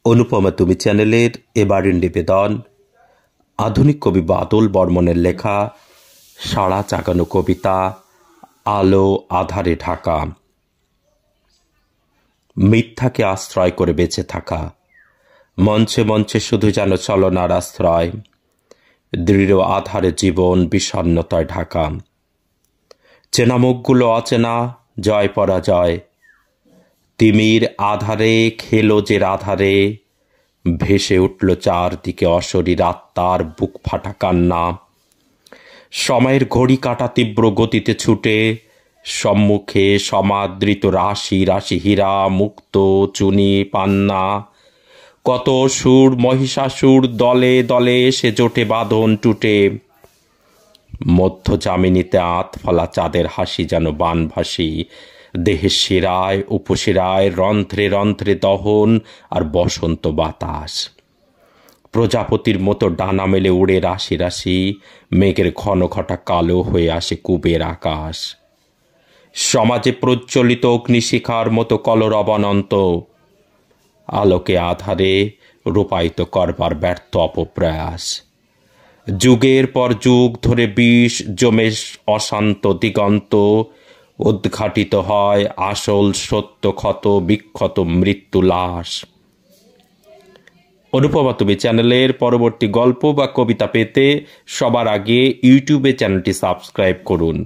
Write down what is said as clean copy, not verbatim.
অনুপমা তুমি চ্যানেলের এবারের নিবেদন আধুনিক কবি বাদল বর্মনের লেখা সাড়া জাগানো কবিতা আলো আধারে ঢাকা। মিথ্যাকে আশ্রয় করে বেঁচে থাকা, মঞ্চে মঞ্চে শুধু যেন চলনার আশ্রয়, দৃঢ় আধারে জীবন বিষণ্ণতায় ঢাকা। চেনা মুখগুলো অচেনা, জয় পরাজয়, তিমির আধারে খেলো যে আধারে, ভেসে উঠল চারদিকে অশরীর আত্মার বুক ফাটা কান্না। সময়ের ঘড়ি কাটা তীব্র গতিতে ছুটে, সম্মুখে সমাদৃত রাশি রাশি হীরা মুক্ত চুনি পান্না। কত সুর মহিষাসুর দলে দলে এসে জোটে বাঁধন টুটে, মধ্য জামিনীতে আত ফলা চাঁদের হাসি যেন বানভাসি। দেহের শিরায় উপশিরায় রন্ধ্রে রন্ধ্রে দহন আর বসন্ত বাতাস। প্রজাপতির মতো ডানা মেলে উড়ে রাশি রাশি, মেঘের ঘন ঘটা কালো হয়ে আসে কুবের আকাশ। সমাজে প্রজ্বলিত অগ্নিশিখার মতো কলরব অনন্ত, আলোকে আধারে রূপায়িত করবার ব্যর্থ অপপ্রয়াস। যুগের পর যুগ ধরে বিষ জমে অশান্ত দিগন্ত, উদ্ঘাটিত হয় আসল সত্য ক্ষত বিক্ষত মৃত্যু লাশ। অনুপমা তুমি চ্যানেলের পরবর্তী গল্প বা কবিতা পেতে সবার আগে ইউটিউবে চ্যানেলটি সাবস্ক্রাইব করুন।